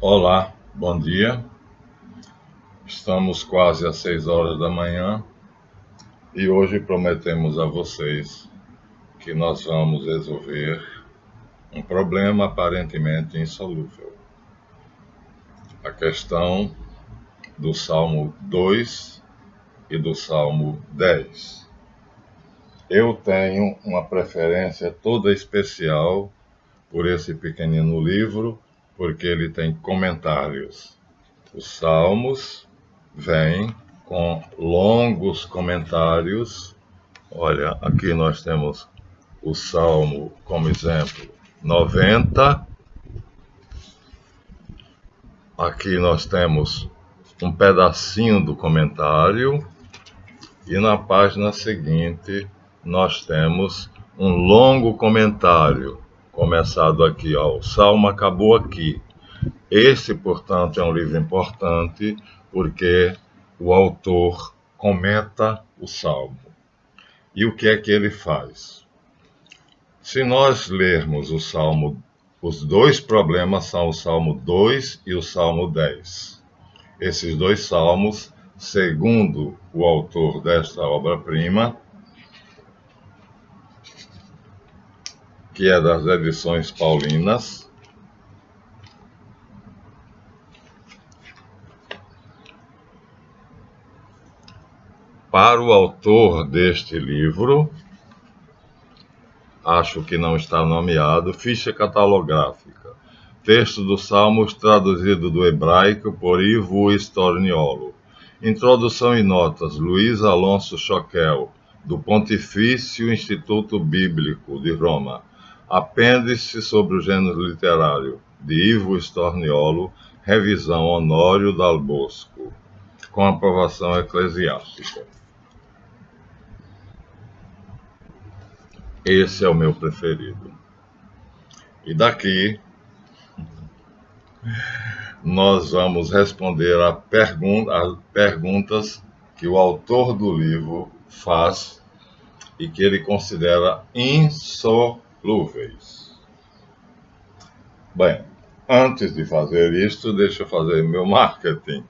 Olá, bom dia. Estamos quase às 6 horas da manhã e hoje prometemos a vocês que nós vamos resolver um problema aparentemente insolúvel. A questão do Salmo 2 e do Salmo 10. Eu tenho uma preferência toda especial por esse pequenino livro, porque ele tem comentários. Os salmos vêm com longos comentários. Olha, aqui nós temos o salmo, como exemplo, 90. Aqui nós temos um pedacinho do comentário. E na página seguinte, nós temos um longo comentário, começado aqui, ó, o salmo acabou aqui. Esse, portanto, é um livro importante, porque o autor comenta o salmo. E o que é que ele faz? Se nós lermos o salmo, os dois problemas são o salmo 2 e o salmo 10. Esses dois salmos, segundo o autor desta obra-prima, que é das edições paulinas, para o autor deste livro, acho que não está nomeado, ficha catalográfica, texto dos Salmos traduzido do hebraico por Ivo Storniolo, introdução e notas, Luiz Alonso Choquel, do Pontifício Instituto Bíblico de Roma, apêndice sobre o gênero literário, de Ivo Storniolo, revisão Honório Dal Bosco, com aprovação eclesiástica. Esse é o meu preferido. E daqui nós vamos responder a perguntas que o autor do livro faz e que ele considera insolúveis. Bem, antes de fazer isto, deixa eu fazer meu marketing.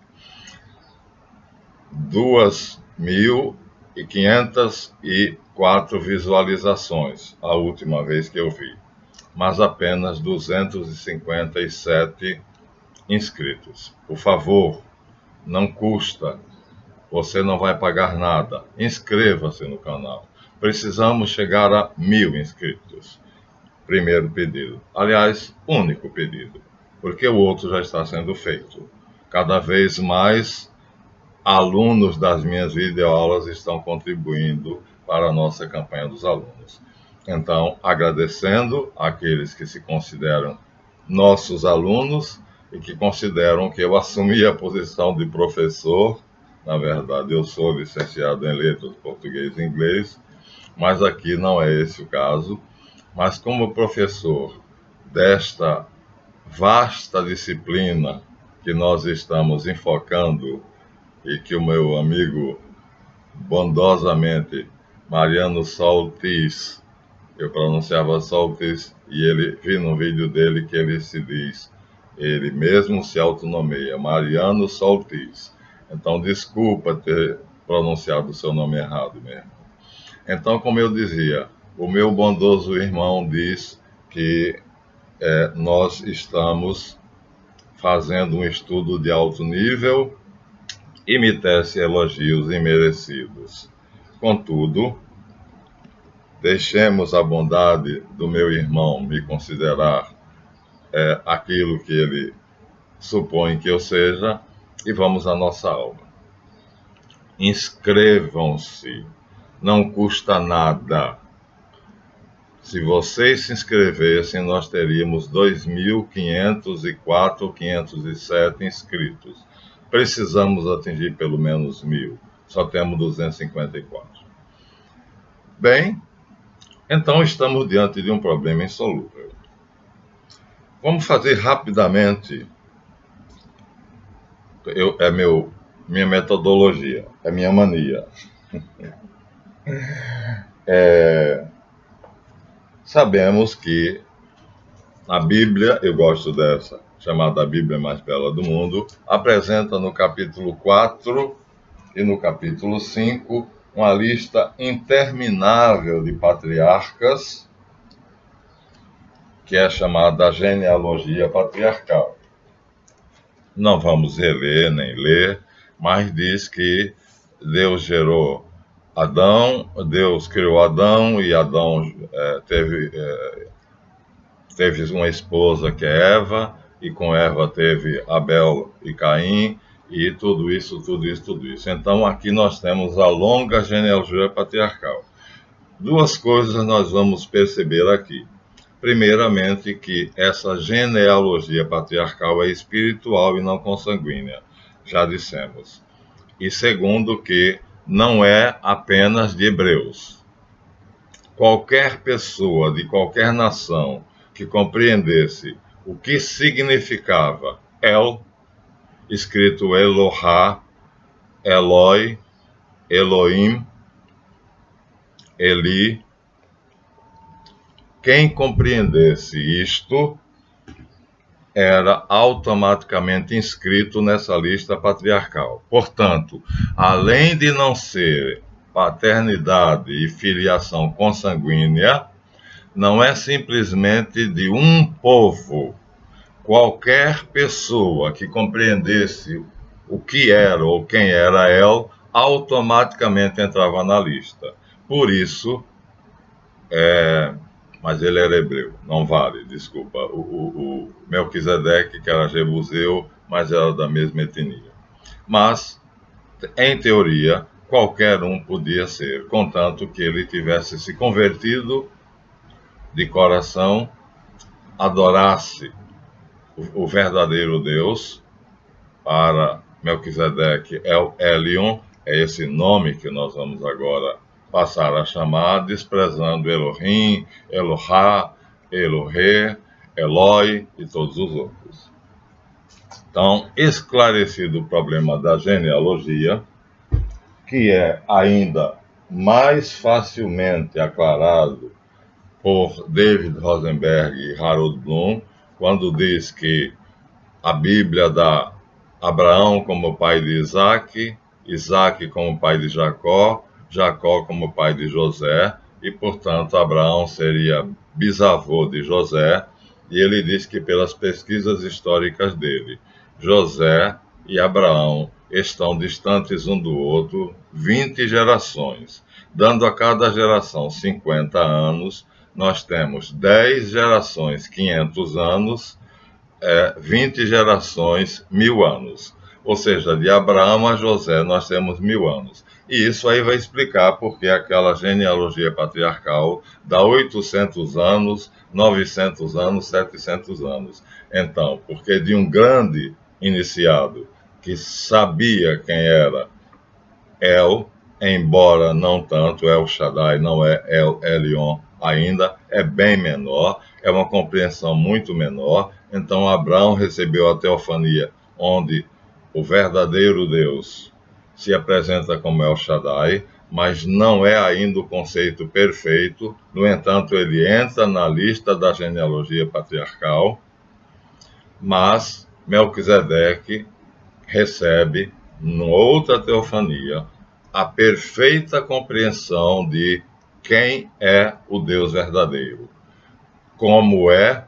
2.504 visualizações, a última vez que eu vi, mas apenas 257 inscritos. Por favor, não custa, você não vai pagar nada. Inscreva-se no canal. Precisamos chegar a 1.000 inscritos. Primeiro pedido. Aliás, único pedido, porque o outro já está sendo feito. Cada vez mais alunos das minhas videoaulas estão contribuindo para a nossa campanha dos alunos. Então, agradecendo àqueles que se consideram nossos alunos e que consideram que eu assumi a posição de professor. Na verdade, eu sou licenciado em letras, português e inglês, mas aqui não é esse o caso. Mas como professor desta vasta disciplina que nós estamos enfocando e que o meu amigo, bondosamente, Mariano Soltis, eu pronunciava Soltis, e ele, vi no vídeo dele que ele se diz, ele mesmo se autonomeia, Mariano Soltis. Então, desculpa ter pronunciado o seu nome errado mesmo. Então, como eu dizia, o meu bondoso irmão diz que nós estamos fazendo um estudo de alto nível e me tece elogios imerecidos. Contudo, deixemos a bondade do meu irmão me considerar aquilo que ele supõe que eu seja e vamos à nossa aula. Inscrevam-se, não custa nada. Se vocês se inscrevessem, nós teríamos 2.504 ou 507 inscritos. Precisamos atingir pelo menos 1.000. Só temos 254. Bem, então estamos diante de um problema insolúvel. Vamos fazer rapidamente. Minha metodologia, é minha mania. Sabemos que A Bíblia, eu gosto dessa, chamada a Bíblia mais bela do mundo, apresenta no capítulo 4 e no capítulo 5 uma lista interminável de patriarcas, que é chamada genealogia patriarcal. Não vamos reler nem ler, mas diz que Deus gerou Adão, Deus criou Adão e Adão teve uma esposa que é Eva, e com Eva teve Abel e Caim, e tudo isso. Então aqui nós temos a longa genealogia patriarcal. Duas coisas nós vamos perceber aqui. Primeiramente, que essa genealogia patriarcal é espiritual e não consanguínea, já dissemos. E segundo, que não é apenas de hebreus. Qualquer pessoa de qualquer nação que compreendesse o que significava El, escrito Elohá, Eloi, Elohim, Eli, quem compreendesse isto era automaticamente inscrito nessa lista patriarcal. Portanto, além de não ser paternidade e filiação consanguínea, não é simplesmente de um povo. Qualquer pessoa que compreendesse o que era ou quem era El, automaticamente entrava na lista. Por isso, mas ele era hebreu, não vale, desculpa. O Melquisedeque, que era jebuseu, mas era da mesma etnia. Mas, em teoria, qualquer um podia ser, contanto que ele tivesse se convertido de coração, adorasse o verdadeiro Deus. Para Melquisedeque, El Elyon, é esse nome que nós vamos agora passar a chamar, desprezando Elohim, Elohá, Elohé, Eloi e todos os outros. Então, esclarecido o problema da genealogia, que é ainda mais facilmente aclarado por David Rosenberg e Harold Bloom, quando diz que a Bíblia dá Abraão como pai de Isaac, Isaac como pai de Jacó, Jacó como pai de José, e, portanto, Abraão seria bisavô de José, e ele diz que, pelas pesquisas históricas dele, José e Abraão estão distantes um do outro 20 gerações, dando a cada geração 50 anos. Nós temos 10 gerações, 500 anos, 20 gerações, 1000 anos. Ou seja, de Abraão a José nós temos 1000 anos. E isso aí vai explicar porque aquela genealogia patriarcal dá 800 anos, 900 anos, 700 anos. Então, porque de um grande iniciado que sabia quem era El, embora não tanto, El Shaddai não é El Elyon ainda, é bem menor, é uma compreensão muito menor. Então Abraão recebeu a teofania, onde o verdadeiro Deus se apresenta como El Shaddai, mas não é ainda o conceito perfeito. No entanto, ele entra na lista da genealogia patriarcal, mas Melquisedeque recebe, numa outra teofania, a perfeita compreensão de quem é o Deus verdadeiro, como é,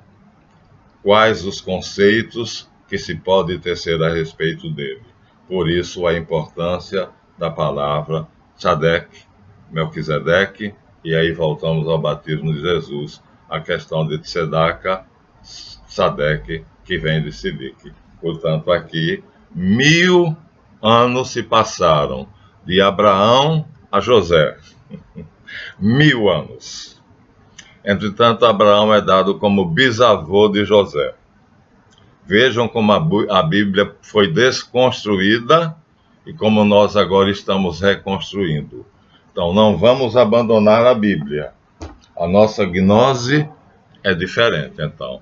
quais os conceitos que se pode tecer a respeito dele. Por isso a importância da palavra Tzadek, Melquisedeque, e aí voltamos ao batismo de Jesus, a questão de Tzedaka, Tzadek, que vem de Sidik. Portanto, aqui 1000 anos se passaram de Abraão a José. 1000 anos. Entretanto, Abraão é dado como bisavô de José. Vejam como a Bíblia foi desconstruída e como nós agora estamos reconstruindo. Então, não vamos abandonar a Bíblia. A nossa gnose é diferente, então.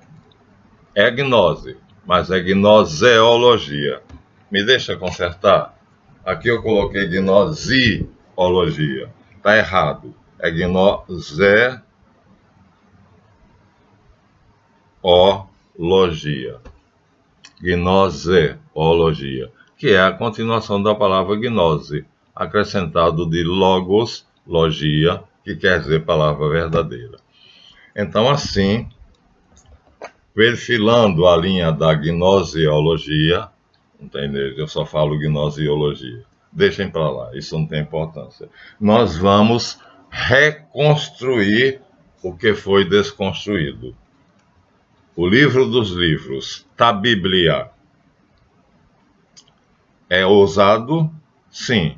É gnose, mas é gnoseologia. Me deixa consertar? Aqui eu coloquei gnoseologia. Está errado. É gnoseologia. Gnoseologia, que é a continuação da palavra gnose, acrescentado de logos, logia, que quer dizer palavra verdadeira. Então, assim, perfilando a linha da gnoseologia, entendeu? Eu só falo gnoseologia. Deixem para lá, isso não tem importância. Nós vamos reconstruir o que foi desconstruído. O livro dos livros, a Bíblia, é ousado? Sim.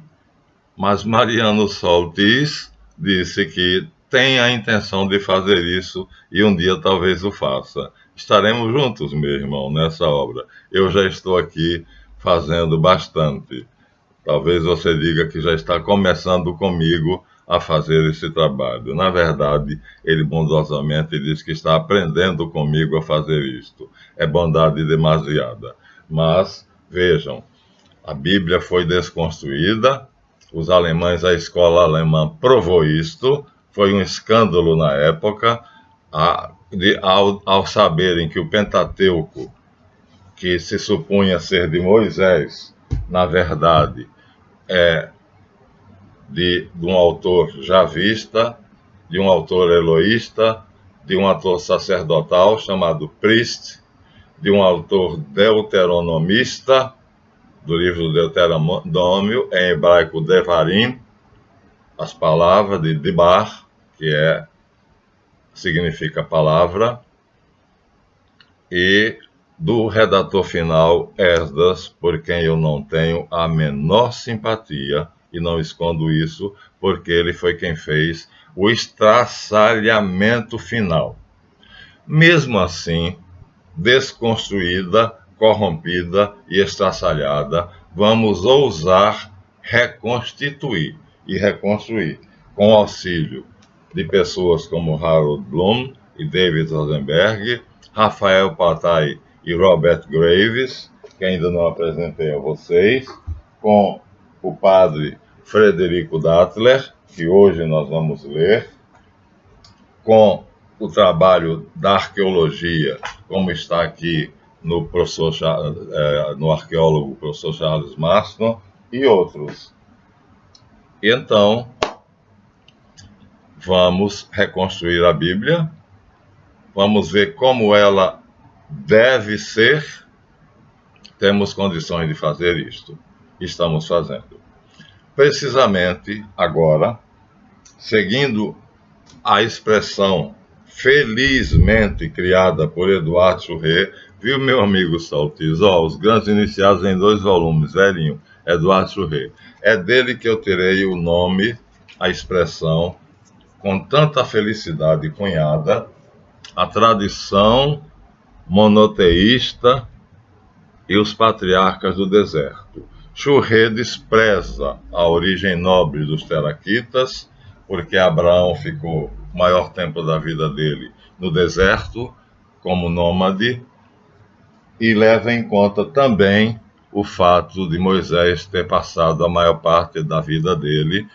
Mas Mariano Soltis disse que tem a intenção de fazer isso e um dia talvez o faça. Estaremos juntos, meu irmão, nessa obra. Eu já estou aqui fazendo bastante. Talvez você diga que já está começando comigo a fazer esse trabalho. Na verdade, ele bondosamente diz que está aprendendo comigo a fazer isto. É bondade demasiada. Mas, vejam, a Bíblia foi desconstruída, os alemães, a escola alemã provou isto, foi um escândalo na época, ao saberem que o Pentateuco, que se supunha ser de Moisés, na verdade, é de um autor javista, de um autor eloísta, de um autor sacerdotal chamado Priest, de um autor deuteronomista, do livro do Deuteronômio, em hebraico Devarim, as palavras de Debar, que significa palavra, e do redator final, Esdras, por quem eu não tenho a menor simpatia, e não escondo isso, porque ele foi quem fez o estraçalhamento final. Mesmo assim, desconstruída, corrompida e estraçalhada, vamos ousar reconstituir e reconstruir, com o auxílio de pessoas como Harold Bloom e David Rosenberg, Rafael Patai e Robert Graves, que ainda não apresentei a vocês, com o padre Frederico Dattler, que hoje nós vamos ler, com o trabalho da arqueologia, como está aqui no arqueólogo professor Charles Marston, e outros. E então, vamos reconstruir a Bíblia, vamos ver como ela deve ser. Temos condições de fazer isto. Estamos fazendo. Precisamente agora, seguindo a expressão felizmente criada por Eduardo Churré, viu, meu amigo Saltis? Os grandes iniciados em 2 volumes, velhinho, Eduardo Churré. É dele que eu tirei o nome, a expressão, com tanta felicidade cunhada, a tradição monoteísta e os patriarcas do deserto. Churré despreza a origem nobre dos teraquitas, porque Abraão ficou o maior tempo da vida dele no deserto, como nômade, e leva em conta também o fato de Moisés ter passado a maior parte da vida dele,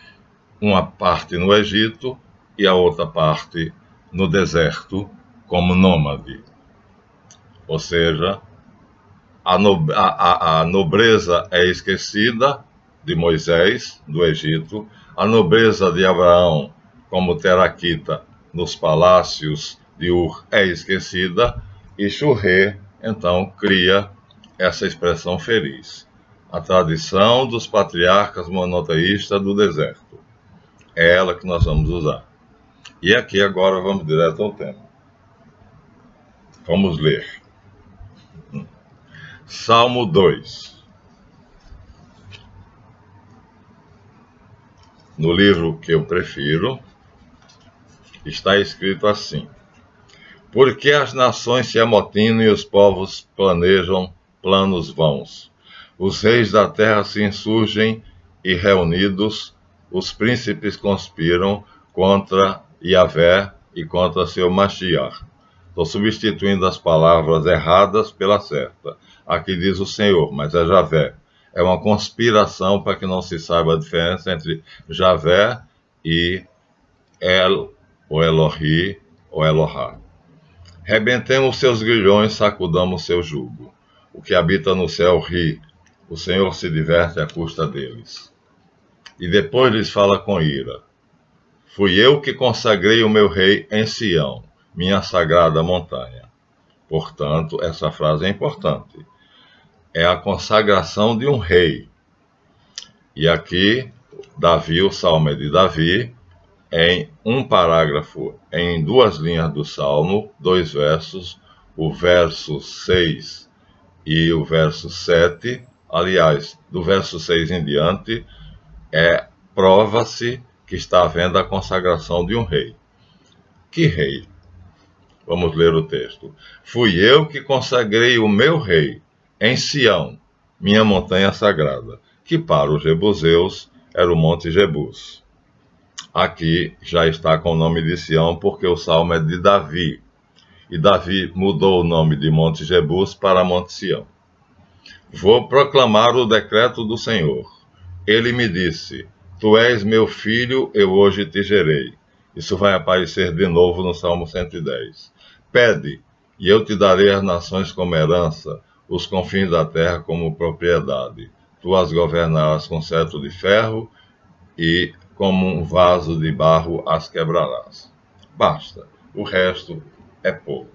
uma parte no Egito e a outra parte no deserto, como nômade. Ou seja, a nobreza é esquecida de Moisés, do Egito, a nobreza de Abraão, como teraquita nos palácios de Ur, é esquecida, e Churré, então, cria essa expressão feliz. A tradição dos patriarcas monoteístas do deserto. É ela que nós vamos usar. E aqui agora vamos direto ao tema. Vamos ler. Salmo 2. No livro que eu prefiro, está escrito assim: Porque as nações se amotinam e os povos planejam planos vãos. Os reis da terra se insurgem e reunidos, os príncipes conspiram contra Yahvé e contra seu Mashiach. Estou substituindo as palavras erradas pela certa. Aqui diz o Senhor, mas é Javé. É uma conspiração para que não se saiba a diferença entre Javé e El, ou Elohi, ou Elohá. Rebentemos seus grilhões, sacudamos seu jugo. O que habita no céu ri, o Senhor se diverte à custa deles. E depois lhes fala com ira. Fui eu que consagrei o meu rei em Sião, minha sagrada montanha. Portanto, essa frase é importante. É a consagração de um rei. E aqui, Davi, o Salmo é de Davi, em um parágrafo, em 2 linhas do Salmo, 2 versos, o verso 6 e o verso 7. Aliás, do verso 6 em diante, prova-se que está havendo a consagração de um rei. Que rei? Vamos ler o texto. Fui eu que consagrei o meu rei em Sião, minha montanha sagrada, que para os jebuseus era o Monte Jebus. Aqui já está com o nome de Sião, porque o salmo é de Davi. E Davi mudou o nome de Monte Jebus para Monte Sião. Vou proclamar o decreto do Senhor. Ele me disse, tu és meu filho, eu hoje te gerei. Isso vai aparecer de novo no Salmo 110. Pede, e eu te darei as nações como herança, os confins da terra como propriedade. Tu as governarás com cetro de ferro e como um vaso de barro as quebrarás. Basta, o resto é pouco.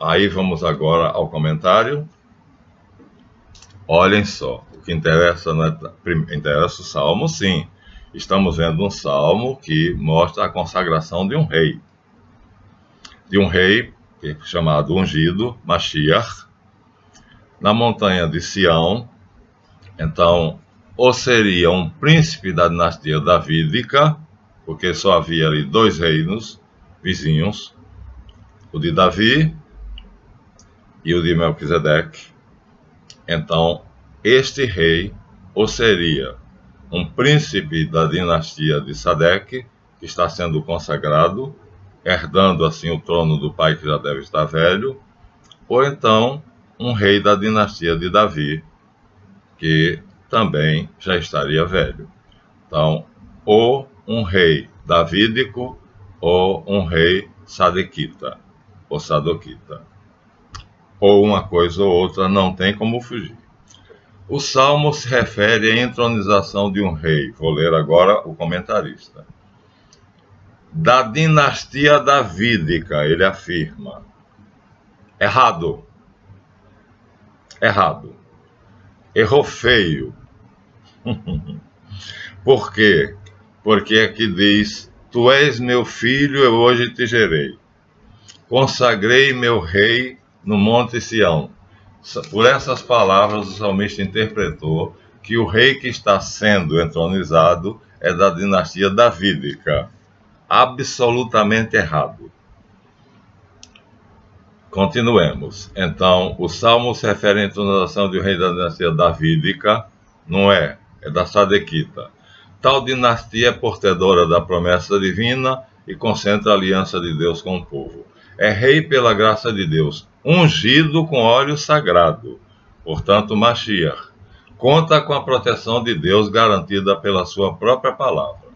Aí vamos agora ao comentário. Olhem só, o que interessa, interessa o salmo, sim. Estamos vendo um salmo que mostra a consagração de um rei. De um rei chamado ungido, Mashiach, na montanha de Sião. Então, ou seria um príncipe da dinastia davídica, porque só havia ali 2 reinos vizinhos, o de Davi e o de Melquisedeque. Então, este rei, ou seria um príncipe da dinastia de Sadeque, que está sendo consagrado, herdando assim o trono do pai que já deve estar velho, ou então um rei da dinastia de Davi, que também já estaria velho. Então, ou um rei davídico, ou um rei sadequita, ou sadoquita. Ou uma coisa ou outra, não tem como fugir. O salmo se refere à entronização de um rei. Vou ler agora o comentarista. Da dinastia davídica, ele afirma. Errado. Errou feio. Por quê? Porque aqui diz, tu és meu filho, eu hoje te gerei. Consagrei meu rei no Monte Sião. Por essas palavras, o salmista interpretou que o rei que está sendo entronizado é da dinastia davídica. Absolutamente errado. Continuemos. Então, o salmo se refere à entronização de um rei da dinastia davídica, não é da sadequita. Tal dinastia é portadora da promessa divina e concentra a aliança de Deus com o povo. É rei pela graça de Deus, ungido com óleo sagrado, portanto, Mashiach. Conta com a proteção de Deus garantida pela sua própria palavra.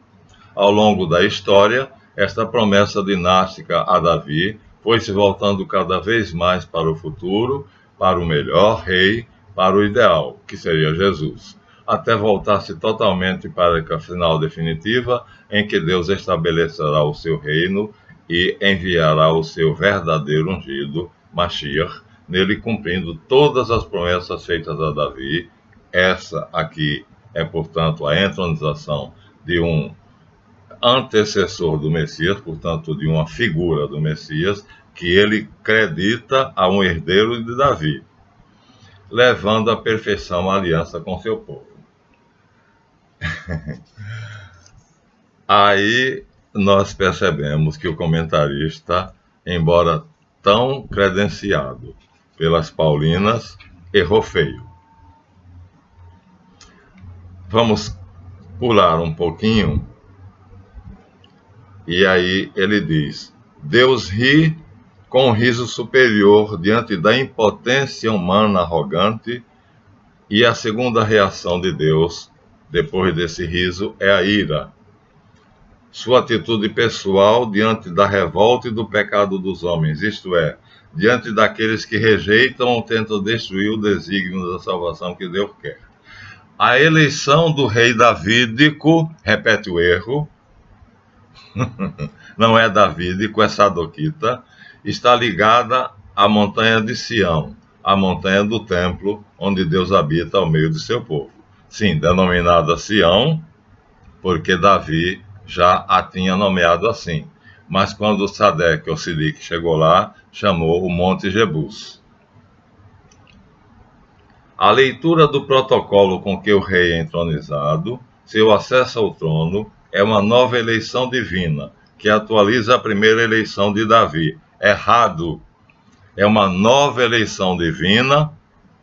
Ao longo da história, esta promessa dinástica a Davi foi se voltando cada vez mais para o futuro, para o melhor rei, para o ideal, que seria Jesus, até voltar-se totalmente para a final definitiva, em que Deus estabelecerá o seu reino e enviará o seu verdadeiro ungido, Mashiach, nele cumprindo todas as promessas feitas a Davi. Essa aqui é, portanto, a entronização de um antecessor do Messias, portanto, de uma figura do Messias, que ele acredita a um herdeiro de Davi, levando à perfeição a aliança com seu povo. Aí nós percebemos que o comentarista, embora tão credenciado pelas Paulinas, errou feio. Vamos pular um pouquinho, e aí ele diz, Deus ri com um riso superior diante da impotência humana arrogante, e a segunda reação de Deus, depois desse riso, é a ira. sua atitude pessoal diante da revolta e do pecado dos homens, isto é, diante daqueles que rejeitam ou tentam destruir o desígnio da salvação que Deus quer. A eleição do rei davídico, repete o erro, não é davídico, é sadoquita, está ligada à montanha de Sião, a montanha do templo, onde Deus habita ao meio de seu povo. Sim, denominada Sião, porque Davi já a tinha nomeado assim. Mas quando Sadeque ou Silique chegou lá, chamou o Monte Jebus. A leitura do protocolo com que o rei é entronizado, seu acesso ao trono, é uma nova eleição divina, que atualiza a primeira eleição de Davi. Errado! É uma nova eleição divina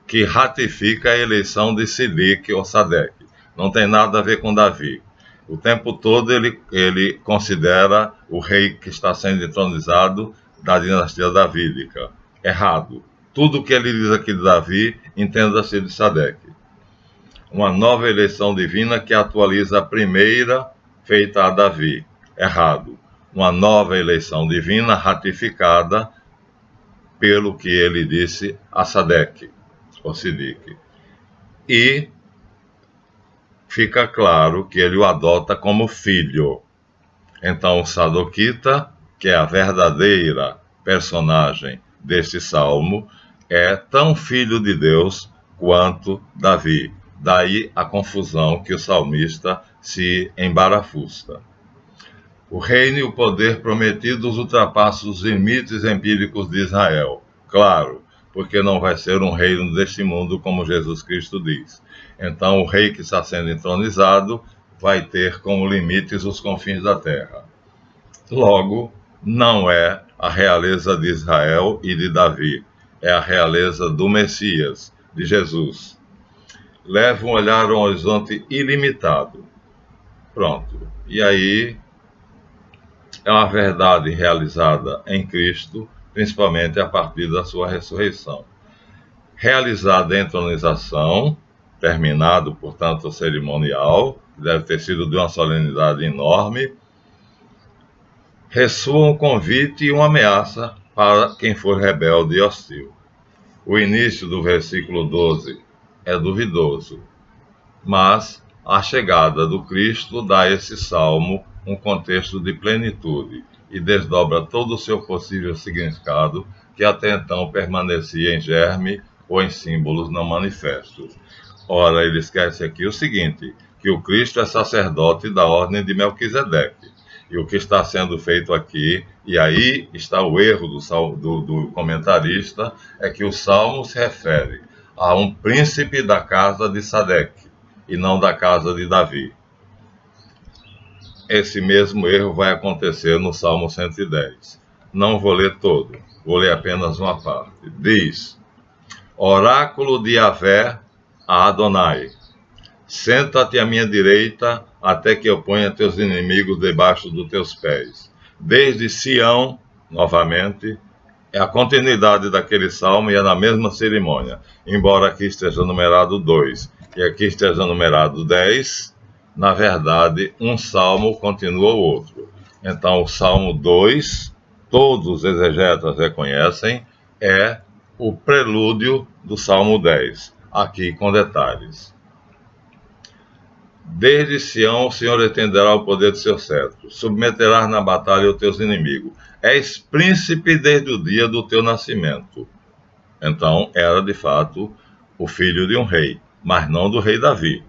que ratifica a eleição de Silique ou Sadeque. Não tem nada a ver com Davi. O tempo todo ele considera o rei que está sendo entronizado da dinastia davídica. Errado. Tudo o que ele diz aqui de Davi, entenda-se de Sadeque. Uma nova eleição divina que atualiza a primeira feita a Davi. Errado. Uma nova eleição divina ratificada pelo que ele disse a Sadeque, ou Silique. E fica claro que ele o adota como filho. Então, o Sadoquita, que é a verdadeira personagem deste salmo, é tão filho de Deus quanto Davi. Daí a confusão que o salmista se embarafusta. O reino e o poder prometidos ultrapassam os limites empíricos de Israel. Claro, porque não vai ser um reino deste mundo, como Jesus Cristo diz. Então, o rei que está sendo entronizado vai ter como limites os confins da terra. Logo, não é a realeza de Israel e de Davi, é a realeza do Messias, de Jesus. Leva um olhar a um horizonte ilimitado. Pronto. E aí, é uma verdade realizada em Cristo, principalmente a partir da sua ressurreição. Realizada a entronização, terminado, portanto, o cerimonial, deve ter sido de uma solenidade enorme, ressoa um convite e uma ameaça para quem for rebelde e hostil. O início do versículo 12 é duvidoso, mas a chegada do Cristo dá a esse salmo um contexto de plenitude e desdobra todo o seu possível significado que até então permanecia em germe ou em símbolos não manifestos. Ora, ele esquece aqui o seguinte, que o Cristo é sacerdote da ordem de Melquisedeque. E o que está sendo feito aqui, e aí está o erro do comentarista, é que o salmo se refere a um príncipe da casa de Sadeque, e não da casa de Davi. Esse mesmo erro vai acontecer no Salmo 110. Não vou ler todo, vou ler apenas uma parte. Diz: Oráculo de Yahvé a Adonai, senta-te à minha direita, até que eu ponha teus inimigos debaixo dos teus pés. Desde Sião, novamente, é a continuidade daquele salmo e é na mesma cerimônia, embora aqui esteja numerado 2 e aqui esteja numerado 10, na verdade, um salmo continua o outro. Então, o salmo 2, todos os exegetas reconhecem, é o prelúdio do salmo 10, aqui com detalhes. Desde Sião o Senhor estenderá o poder de seu cetro, submeterás na batalha os teus inimigos. És príncipe desde o dia do teu nascimento. Então, era de fato o filho de um rei, mas não do rei Davi,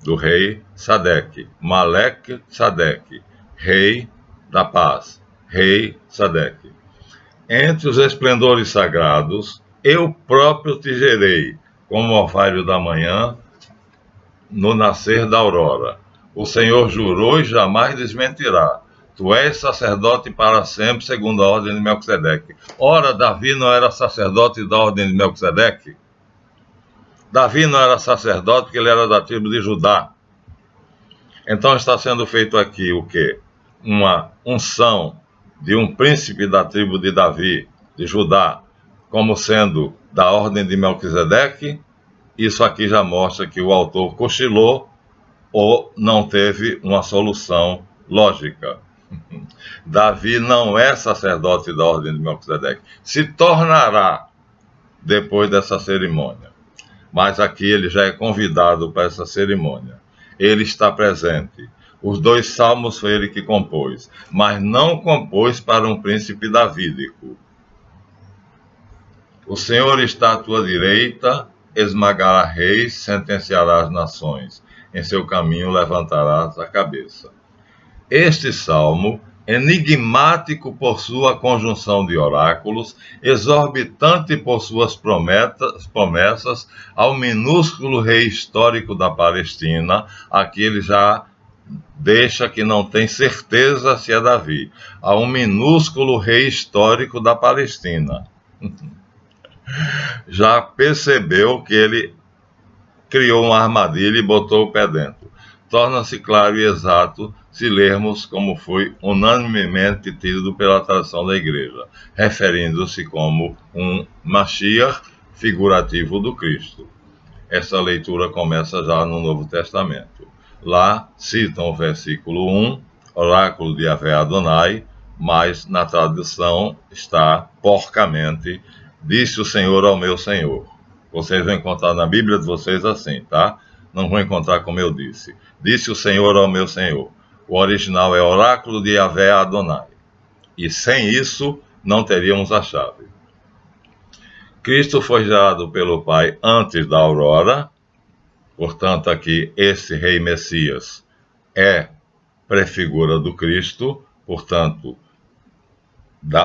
do rei Sadeque, Maleque Sadeque, rei da paz, rei Sadeque. Entre os esplendores sagrados, eu próprio te gerei, como o orvalho da manhã, no nascer da aurora. O Senhor jurou e jamais desmentirá. Tu és sacerdote para sempre, segundo a ordem de Melquisedeque. Ora, Davi não era sacerdote da ordem de Melquisedeque? Davi não era sacerdote, porque ele era da tribo de Judá. Então está sendo feito aqui o quê? Uma unção de um príncipe da tribo de Davi, de Judá, como sendo da ordem de Melquisedeque. Isso aqui já mostra que o autor cochilou ou não teve uma solução lógica. Davi não é sacerdote da ordem de Melquisedeque. Se tornará depois dessa cerimônia. Mas aqui ele já é convidado para essa cerimônia. Ele está presente. Os 2 salmos foi ele que compôs, mas não compôs para um príncipe davídico. O Senhor está à tua direita, esmagará reis, sentenciará as nações. Em seu caminho levantarás a cabeça. Este salmo, enigmático por sua conjunção de oráculos, exorbitante por suas promessas ao minúsculo rei histórico da Palestina, aqui ele já deixa que não tem certeza se é Davi, a um minúsculo rei histórico da Palestina. Já percebeu que ele criou uma armadilha e botou o pé dentro. Torna-se claro e exato se lermos como foi unanimemente tido pela tradição da igreja, referindo-se como um Mashiach figurativo do Cristo. Essa leitura começa já no Novo Testamento. Lá citam o versículo 1, oráculo de Yahvé Adonai, mas na tradução está porcamente, disse o Senhor ao meu Senhor. Vocês vão encontrar na Bíblia de vocês assim, tá? Não vão encontrar como eu disse. Disse o Senhor ao meu Senhor. O original é oráculo de Yahvé Adonai. E sem isso, não teríamos a chave. Cristo foi gerado pelo Pai antes da aurora. Portanto, aqui, esse rei Messias é prefigura do Cristo. Portanto,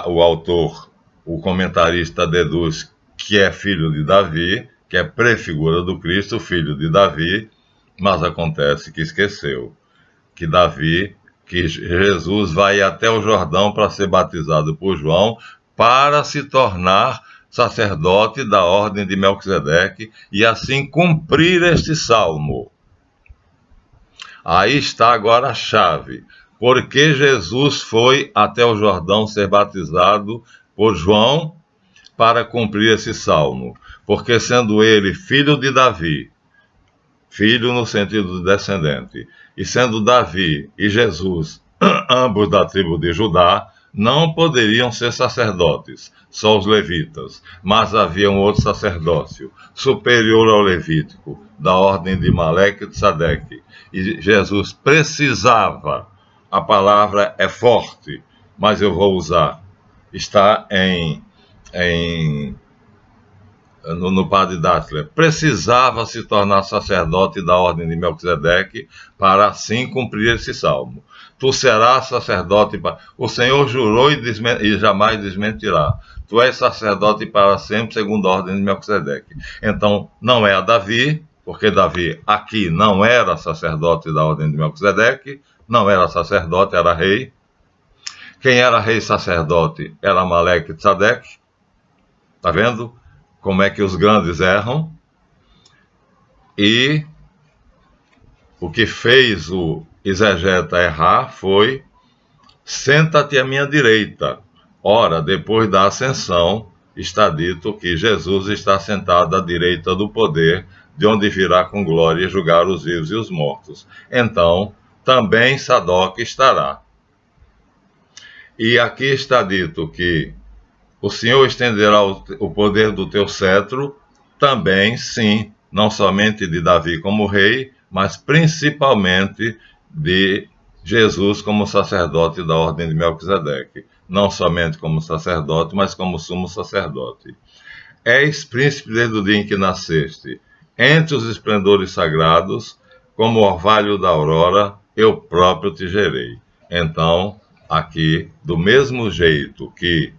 o autor, o comentarista deduz que é filho de Davi, que é prefigura do Cristo, filho de Davi, mas acontece que esqueceu que Jesus vai até o Jordão para ser batizado por João, para se tornar sacerdote da ordem de Melquisedeque e assim cumprir este salmo. Aí está agora a chave. Por que Jesus foi até o Jordão ser batizado por João para cumprir esse salmo? Porque sendo ele filho de Davi, filho no sentido de descendente, e sendo Davi e Jesus ambos da tribo de Judá, não poderiam ser sacerdotes, só os levitas, mas havia um outro sacerdócio, superior ao levítico, da ordem de Melequisedeque, e Jesus precisava, a palavra é forte, mas eu vou usar, está no Padre Dattler, precisava se tornar sacerdote da ordem de Melquisedeque para assim cumprir esse salmo. Tu serás sacerdote para... O Senhor jurou e jamais desmentirá. Tu és sacerdote para sempre, segundo a ordem de Melquisedeque. Então, não é a Davi, porque Davi aqui não era sacerdote da ordem de Melquisedeque, não era sacerdote, era rei. Quem era rei sacerdote era Melequisedeque. Está vendo como é que os grandes erram? E o que fez o exegeta errar foi: senta-te à minha direita. Ora, depois da ascensão, está dito que Jesus está sentado à direita do poder, de onde virá com glória julgar os vivos e os mortos. Então, também Sadoc estará. E aqui está dito que o Senhor estenderá o poder do teu cetro, também, sim, não somente de Davi como rei, mas principalmente de Jesus como sacerdote da ordem de Melquisedeque. Não somente como sacerdote, mas como sumo sacerdote. És príncipe desde o dia em que nasceste. Entre os esplendores sagrados, como o orvalho da aurora, eu próprio te gerei. Então, aqui, do mesmo jeito que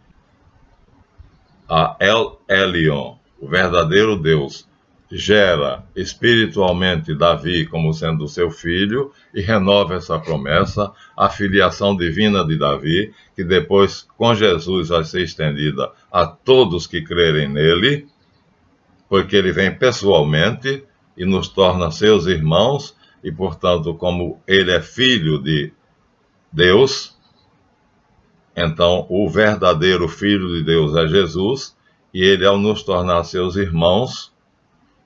a El Elyon, o verdadeiro Deus, gera espiritualmente Davi como sendo seu filho e renova essa promessa, a filiação divina de Davi, que depois com Jesus vai ser estendida a todos que crerem nele, porque ele vem pessoalmente e nos torna seus irmãos, e portanto, como ele é filho de Deus, então o verdadeiro Filho de Deus é Jesus, e ele, ao nos tornar seus irmãos,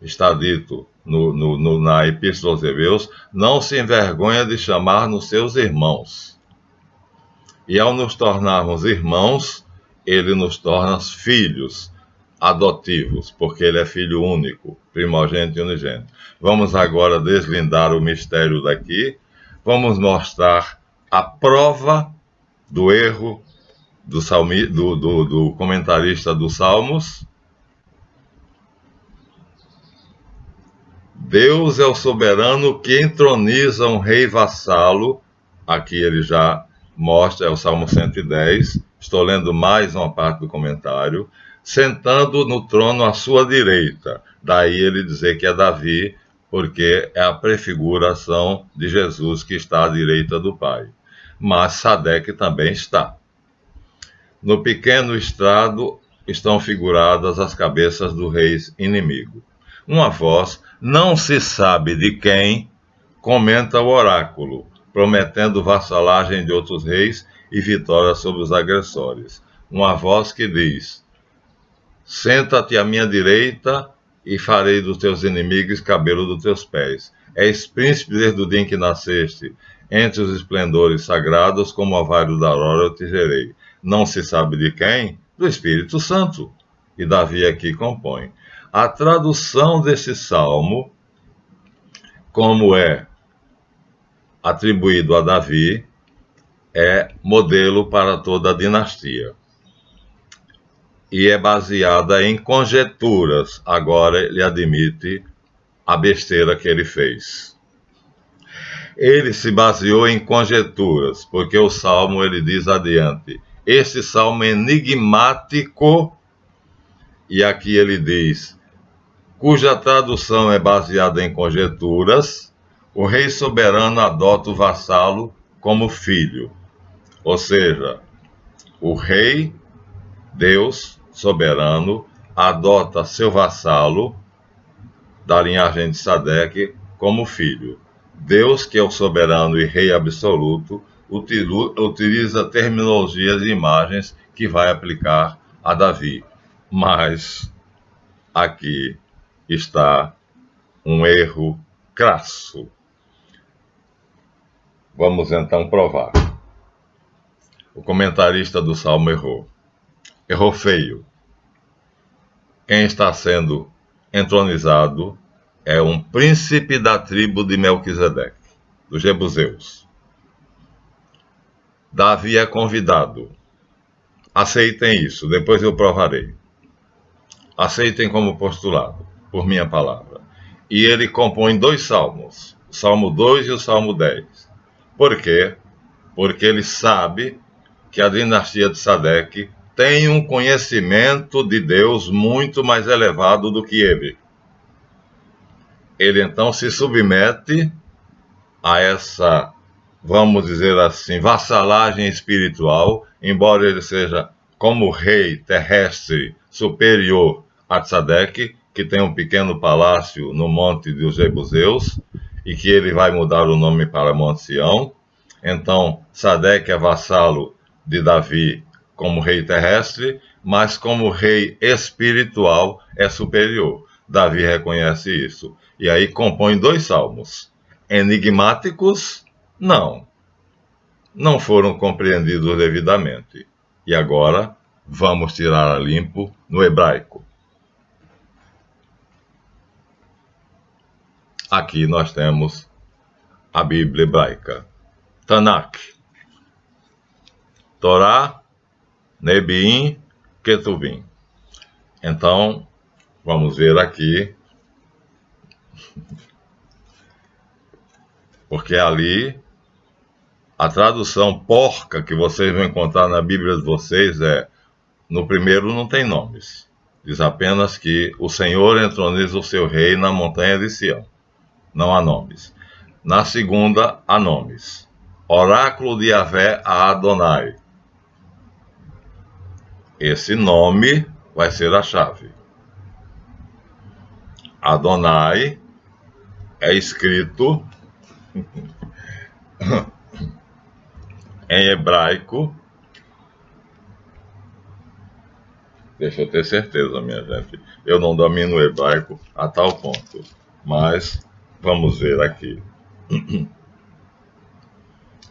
está dito na Epístola aos Hebreus, não se envergonha de chamar-nos seus irmãos. E ao nos tornarmos irmãos, ele nos torna filhos adotivos, porque ele é filho único, primogênito e unigênito. Vamos agora deslindar o mistério daqui, vamos mostrar a prova do erro do comentarista dos Salmos. Deus é o soberano que entroniza um rei vassalo. Aqui ele já mostra, é o Salmo 110. Estou lendo mais uma parte do comentário. Sentando no trono à sua direita. Daí ele dizer que é Davi, porque é a prefiguração de Jesus que está à direita do Pai. Mas Sadeque também está. No pequeno estrado estão figuradas as cabeças do rei inimigo. Uma voz, não se sabe de quem, comenta o oráculo, prometendo vassalagem de outros reis e vitória sobre os agressores. Uma voz que diz: senta-te à minha direita e farei dos teus inimigos cabelo dos teus pés. És príncipe desde o dia em que nasceste. Entre os esplendores sagrados, como o orvalho da aurora, eu te gerei. Não se sabe de quem? Do Espírito Santo. E Davi aqui compõe. A tradução desse salmo, como é atribuído a Davi, é modelo para toda a dinastia. E é baseada em conjecturas. Agora ele admite a besteira que ele fez. Ele se baseou em conjecturas, porque o salmo ele diz adiante: este salmo é enigmático, e aqui ele diz, cuja tradução é baseada em conjecturas, o rei soberano adota o vassalo como filho. Ou seja, o rei, Deus soberano, adota seu vassalo, da linhagem de Sadeque, como filho. Deus, que é o soberano e rei absoluto, utiliza terminologias e imagens que vai aplicar a Davi. Mas aqui está um erro crasso. Vamos então provar. O comentarista do Salmo errou. Errou feio. Quem está sendo entronizado é um príncipe da tribo de Melquisedeque, dos Jebuseus. Davi é convidado. Aceitem isso, depois eu provarei. Aceitem como postulado, por minha palavra. E ele compõe 2 salmos, o Salmo 2 e o Salmo 10. Por quê? Porque ele sabe que a dinastia de Sadeque tem um conhecimento de Deus muito mais elevado do que ele. Ele então se submete a essa, vamos dizer assim, vassalagem espiritual, embora ele seja como rei terrestre superior a Sadeque, que tem um pequeno palácio no Monte dos Jebuseus, e que ele vai mudar o nome para Monte Sião. Então, Sadeque é vassalo de Davi como rei terrestre, mas como rei espiritual é superior. Davi reconhece isso. E aí compõe 2 salmos. Enigmáticos? Não. Não foram compreendidos devidamente. E agora, vamos tirar a limpo no hebraico. Aqui nós temos a Bíblia hebraica. Tanakh. Torá, Nebiim, Ketuvim. Então, vamos ver aqui. Porque ali, a tradução porca que vocês vão encontrar na Bíblia de vocês é, no primeiro não tem nomes. Diz apenas que o Senhor entroniza o seu rei na montanha de Sião. Não há nomes. Na segunda, há nomes. Oráculo de Yahvé a Adonai. Esse nome vai ser a chave. Adonai é escrito em hebraico. Deixa eu ter certeza, minha gente. Eu não domino o hebraico a tal ponto. mas vamos ver aqui.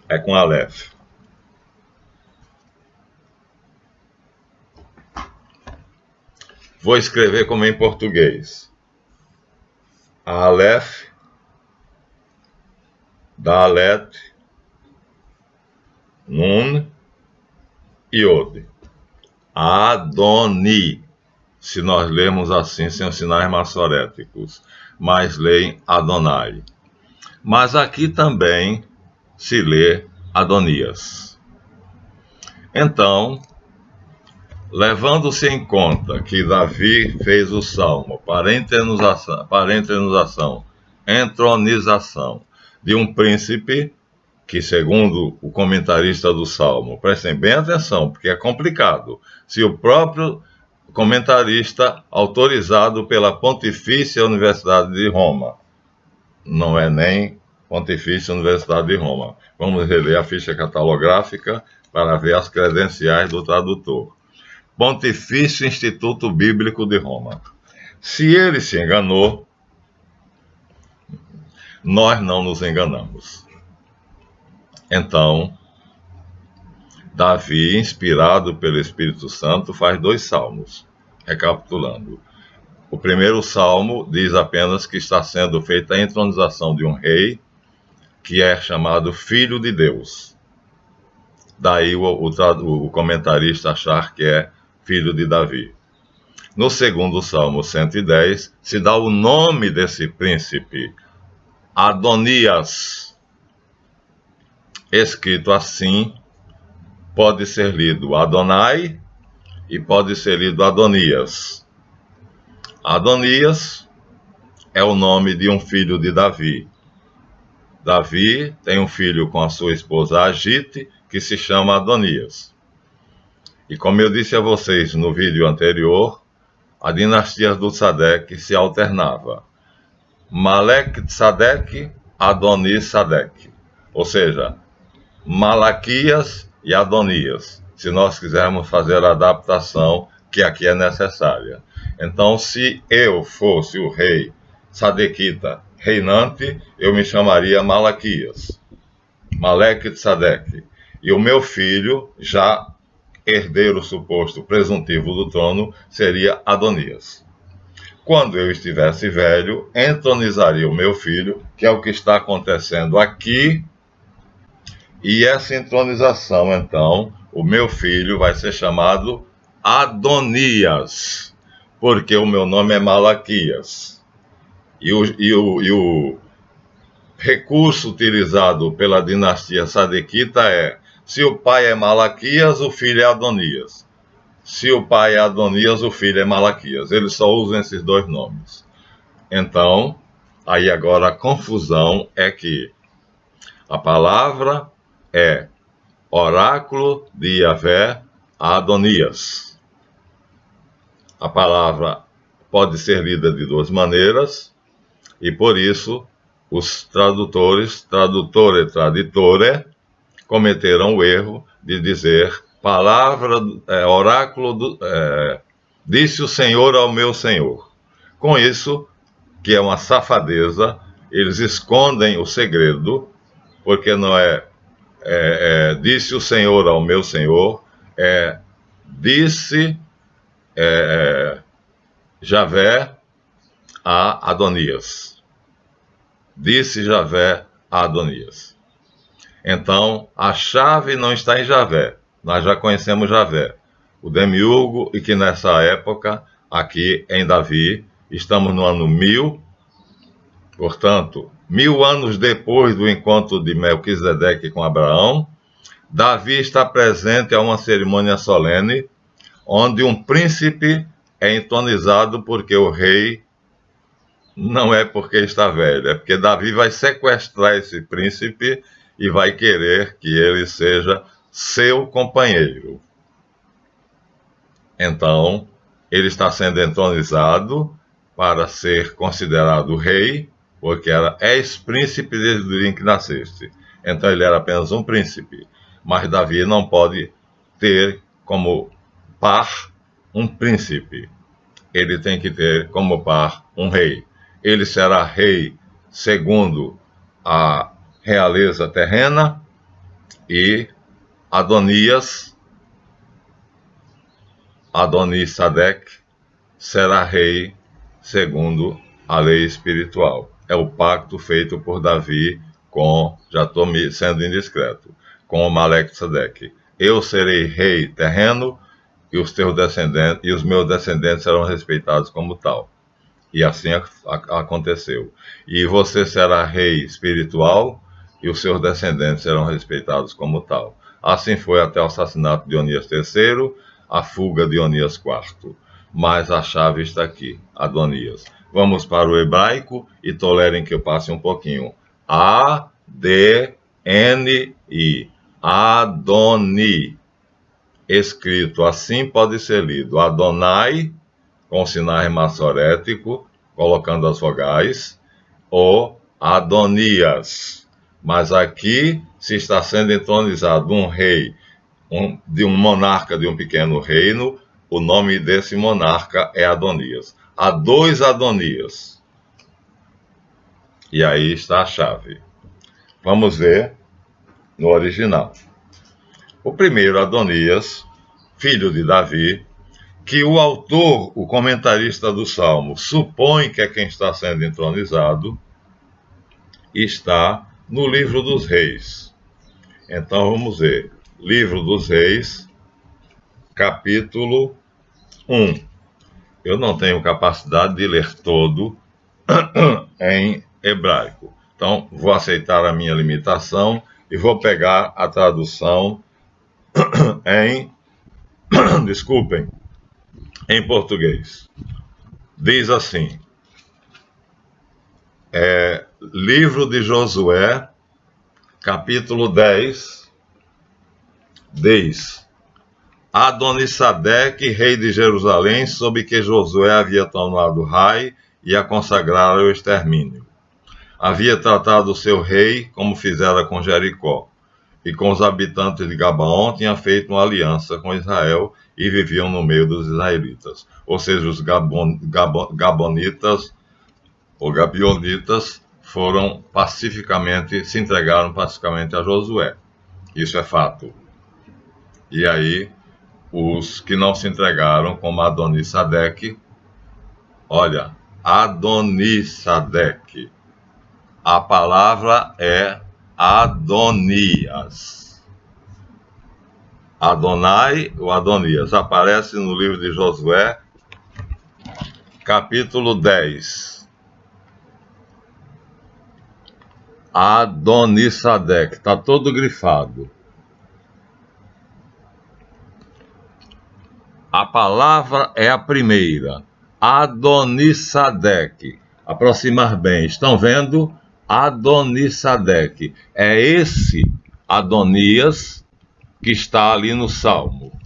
É com Aleph. Vou escrever como em português. Aleph, Dalet, Nun, Iod. Adoni, se nós lermos assim, sem os sinais maçoréticos, mas leem Adonai. Mas aqui também se lê Adonias. Então, levando-se em conta que Davi fez o salmo para entronização de um príncipe, que segundo o comentarista do salmo, prestem bem atenção, porque é complicado, se o próprio comentarista, autorizado pela Pontifícia Universidade de Roma, não é nem Pontifícia Universidade de Roma. Vamos reler a ficha catalográfica para ver as credenciais do tradutor. Pontifício Instituto Bíblico de Roma. Se ele se enganou, nós não nos enganamos. Então, Davi, inspirado pelo Espírito Santo, faz 2 salmos. Recapitulando. O primeiro salmo diz apenas que está sendo feita a entronização de um rei, que é chamado Filho de Deus. Daí o comentarista achar que é filho de Davi. No segundo salmo 110, se dá o nome desse príncipe, Adonias. Escrito assim, pode ser lido Adonai e pode ser lido Adonias. Adonias é o nome de um filho de Davi. Davi tem um filho com a sua esposa Agite, que se chama Adonias. E como eu disse a vocês no vídeo anterior, a dinastia do Tzadeque se alternava. Malek Tzadeque, Adonis Tzadeque. Ou seja, Malaquias e Adonias, se nós quisermos fazer a adaptação que aqui é necessária. Então, se eu fosse o rei Sadequita reinante, eu me chamaria Malaquias, Malek Tzadeque. E o meu filho, já herdeiro suposto presuntivo do trono, seria Adonias. Quando eu estivesse velho, entronizaria o meu filho, que é o que está acontecendo aqui. E essa entronização, então, o meu filho vai ser chamado Adonias, porque o meu nome é Malaquias. E o recurso utilizado pela dinastia sadequita é: se o pai é Malaquias, o filho é Adonias. Se o pai é Adonias, o filho é Malaquias. Eles só usam esses 2 nomes. Então, aí agora a confusão é que a palavra é oráculo de Yahvé a Adonias. A palavra pode ser lida de 2 maneiras, e por isso os tradutores, tradutore e traditore, cometeram o erro de dizer oráculo, disse o Senhor ao meu Senhor. Com isso, que é uma safadeza, eles escondem o segredo, porque não disse o Senhor ao meu Senhor, disse Javé a Adonias. Disse Javé a Adonias. Então, a chave não está em Javé. Nós já conhecemos Javé, o demiurgo, e que nessa época, aqui em Davi, estamos no ano 1000, portanto, 1000 anos depois do encontro de Melquisedeque com Abraão, Davi está presente a uma cerimônia solene, onde um príncipe é entronizado porque o rei não é porque está velho, é porque Davi vai sequestrar esse príncipe e vai querer que ele seja seu companheiro. Então, ele está sendo entronizado para ser considerado rei, porque era ex-príncipe desde o dia em que nasceste. Então, ele era apenas um príncipe. Mas Davi não pode ter como par um príncipe. Ele tem que ter como par um rei. ele será rei segundo a realeza terrena, e Adonisadec será rei segundo a lei espiritual. É o pacto feito por Davi com, já estou sendo indiscreto, com Malequisedeque. Eu serei rei terreno e os teus descendentes e os meus descendentes serão respeitados como tal. E assim aconteceu. E você será rei espiritual e os seus descendentes serão respeitados como tal. Assim foi até o assassinato de Onias III, a fuga de Onias IV. Mas a chave está aqui, Adonias. Vamos para o hebraico e tolerem que eu passe um pouquinho. A-D-N-I. Adoni. Escrito assim pode ser lido. Adonai, com sinal massorético, colocando as vogais, ou Adonias. Mas aqui se está sendo entronizado um rei, de um monarca de um pequeno reino, o nome desse monarca é Adonias. Há dois Adonias. E aí está a chave. Vamos ver no original. O primeiro Adonias, filho de Davi, que o autor, o comentarista do Salmo, supõe que é quem está sendo entronizado, está no Livro dos Reis. Então vamos ver. Livro dos Reis, capítulo 1. Eu não tenho capacidade de ler todo em hebraico. Então vou aceitar a minha limitação e vou pegar a tradução desculpem, em português. Diz assim, Livro de Josué, capítulo 10, diz: Adonisadeque, rei de Jerusalém, sob que Josué havia tomado Rai e a consagrara ao extermínio. Havia tratado o seu rei como fizera com Jericó, e com os habitantes de Gabaon tinha feito uma aliança com Israel e viviam no meio dos israelitas. Ou seja, os gabonitas ou gabionitas se entregaram pacificamente a Josué. Isso é fato. E aí, os que não se entregaram, como Adonisadeque, olha, Adonisadeque, a palavra é Adonias. Adonai ou Adonias aparece no livro de Josué, capítulo 10. Adonisadeque, está todo grifado. A palavra é a primeira, Adonisadeque. Aproximar bem, estão vendo? Adonisadeque. É esse Adonias que está ali no Salmo.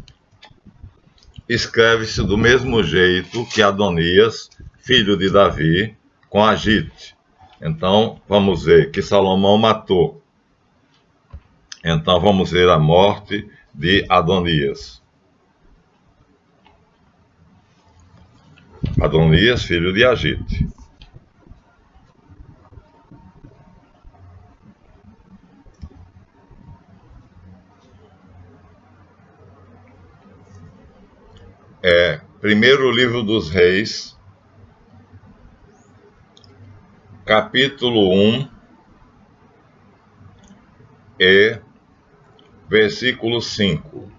Escreve-se do mesmo jeito que Adonias, filho de Davi, com Agite. Então, vamos ver que Salomão matou. Então, vamos ver a morte de Adonias. Adonias, filho de Agite. Primeiro livro dos Reis, capítulo 1 e versículo 5.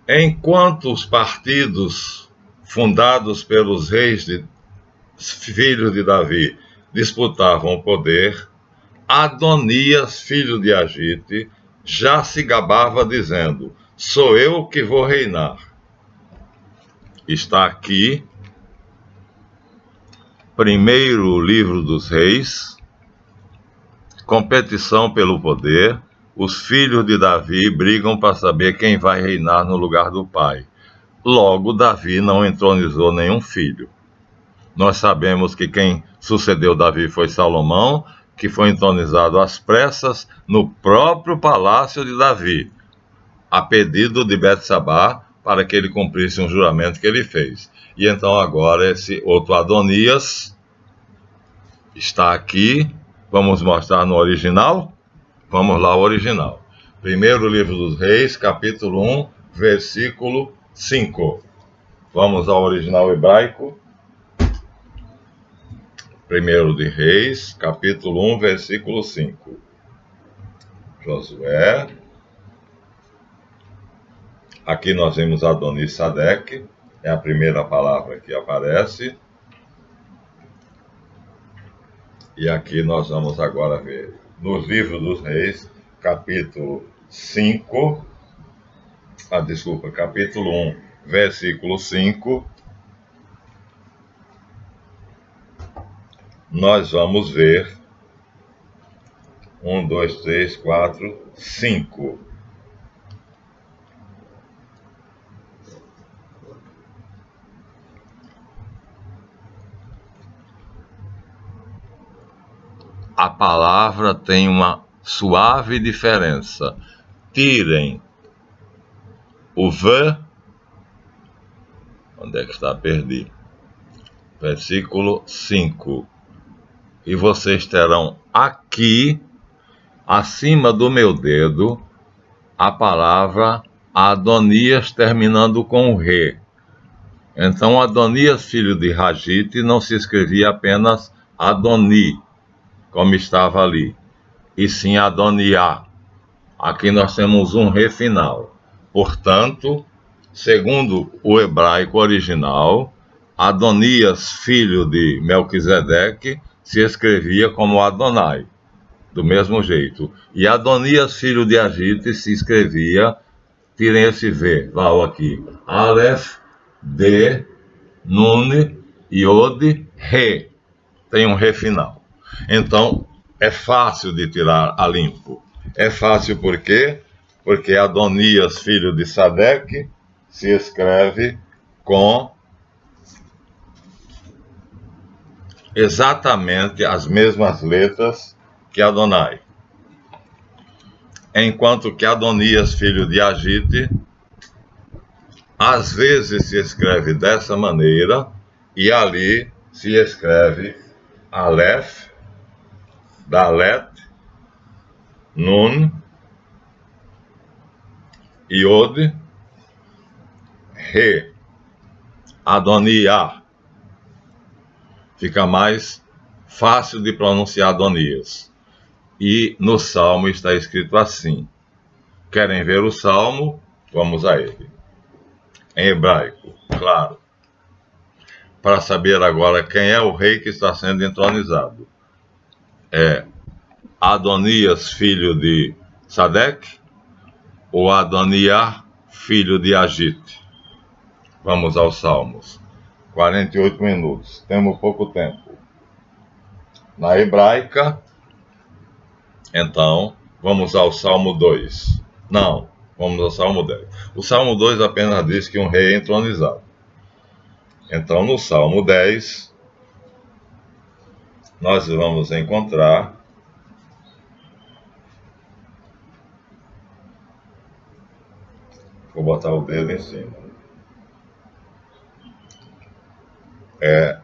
Enquanto os partidos fundados pelos filhos de Davi disputavam o poder, Adonias, filho de Agite, já se gabava dizendo: sou eu que vou reinar. Está aqui, primeiro livro dos Reis, competição pelo poder. Os filhos de Davi brigam para saber quem vai reinar no lugar do pai. Logo, Davi não entronizou nenhum filho. Nós sabemos que quem sucedeu Davi foi Salomão, que foi entronizado às pressas no próprio palácio de Davi, a pedido de Betsabá, para que ele cumprisse um juramento que ele fez. E então agora esse outro Adonias está aqui. Vamos mostrar no original? Vamos lá, o original. Primeiro livro dos Reis, capítulo 1, versículo 5. Vamos ao original hebraico. Primeiro de Reis, capítulo 1, versículo 5. Josué. Aqui nós vemos Adoni-Sadeque, é a primeira palavra que aparece. E aqui nós vamos agora ver, no livro dos Reis, capítulo 1, versículo 5, nós vamos ver 1, 2, 3, 4, 5. A palavra tem uma suave diferença. Tirem o V. Onde é que está? Perdi. Versículo 5. E vocês terão aqui, acima do meu dedo, a palavra Adonias terminando com o Re. Então, Adonias, filho de Ragite, não se escrevia apenas Adoni, como estava ali, e sim Adoniá. Aqui nós temos um Re final. Portanto, segundo o hebraico original, Adonias, filho de Melquisedeque, se escrevia como Adonai, do mesmo jeito. E Adonias, filho de Agite, se escrevia, tirem esse V, Val aqui, Aleph, D, Nun, Yod, Re. Tem um Re final. Então, é fácil de tirar a limpo. É fácil por quê? Porque Adonias, filho de Sadeque, se escreve com exatamente as mesmas letras que Adonai. Enquanto que Adonias, filho de Agite, às vezes se escreve dessa maneira, e ali se escreve Aleph, Dalet, Nun, Yod, Re, Adoniá. Fica mais fácil de pronunciar Adonias. E no Salmo está escrito assim. Querem ver o Salmo? Vamos a ele. Em hebraico, claro. Para saber agora quem é o rei que está sendo entronizado. É Adonias, filho de Sadeque, ou Adoniá, filho de Agite? Vamos aos Salmos. 48 minutos. Temos pouco tempo. Na hebraica, então, vamos ao Salmo 2. Não, vamos ao Salmo 10. O Salmo 2 apenas diz que um rei é entronizado. Então, no Salmo 10, nós vamos encontrar vou botar o dedo em cima.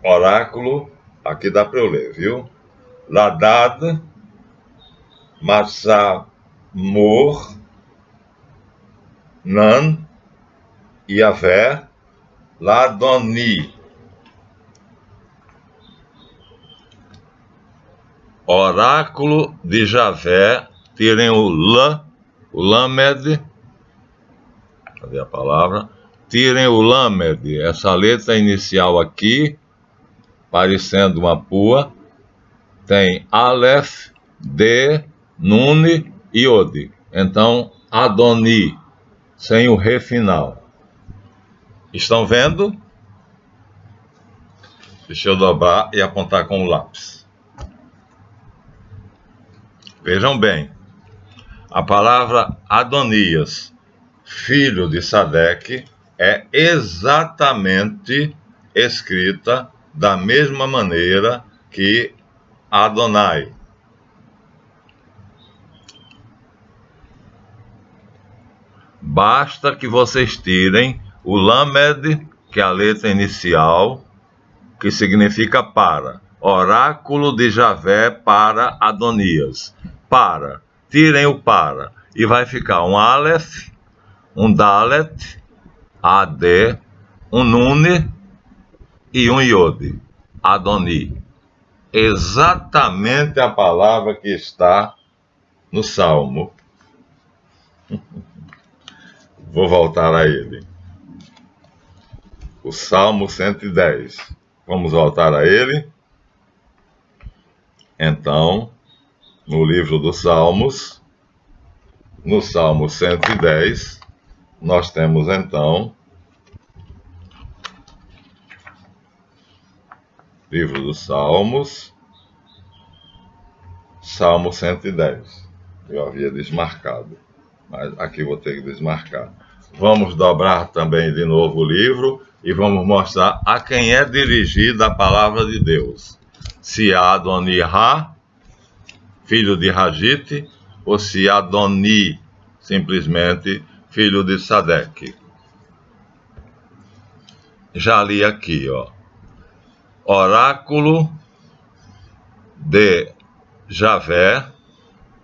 Oráculo, aqui dá para eu ler, viu? Ladad, Massamor, Nan, Yavé, Ladoni. Oráculo de Javé, tirem o Lã, o Lamed, cadê a palavra? Tirem o Lamed, essa letra inicial aqui, parecendo uma pua, tem Aleph, D, Nun e Yod. Então, Adoni, sem o Re final. Estão vendo? Deixa eu dobrar e apontar com o lápis. Vejam bem, a palavra Adonias, filho de Sadeque, é exatamente escrita da mesma maneira que Adonai. Basta que vocês tirem O Lamed, que é a letra inicial, que significa para. Oráculo de Javé para Adonias. Para. Tirem o para. E vai ficar um Aleph, um Dalet, AD, um Nune e um Yod. Adoni. Exatamente a palavra que está no Salmo. Vou voltar a ele. O Salmo 110. Vamos voltar a ele. Então, no livro dos Salmos, no Salmo 110, nós temos então, livro dos Salmos, Salmo 110. Eu havia desmarcado, mas aqui vou ter que desmarcar. Vamos dobrar também de novo o livro e vamos mostrar a quem é dirigida a palavra de Deus. Se é Adonirá, filho de Hagite, ou se é Adoni, simplesmente filho de Sadeque. Já li aqui, ó. Oráculo de Javé.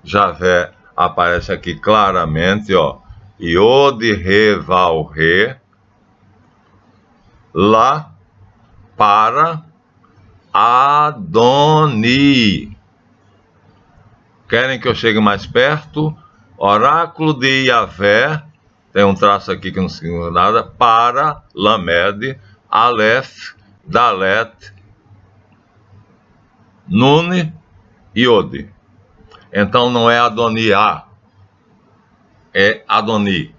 Javé aparece aqui claramente, ó. Iod, Re, Val, Re. Lá, para, Adoni. Querem que eu chegue mais perto? Oráculo de Yavé, tem um traço aqui que não significa nada, para, Lamed, Aleph, Dalet, Nune e Yod. Então não é Adoniá, é Adoni.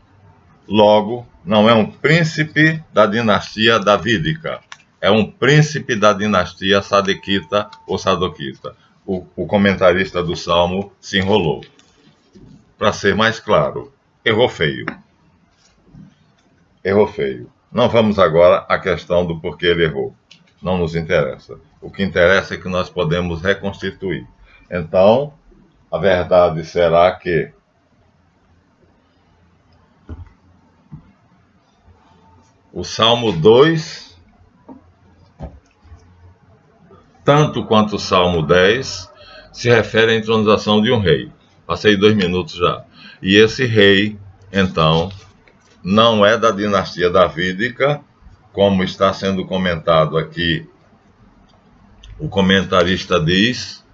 Logo, não é um príncipe da dinastia davídica, é um príncipe da dinastia sadequita ou sadoquita. O comentarista do Salmo se enrolou. Para ser mais claro, errou feio. Errou feio. Não vamos agora à questão do porquê ele errou. Não nos interessa. O que interessa é que nós podemos reconstituir. Então, a verdade será que o Salmo 2, tanto quanto o Salmo 10, se refere à entronização de um rei. Passei 2 minutos já. E esse rei, então, não é da dinastia davídica, como está sendo comentado aqui. O comentarista diz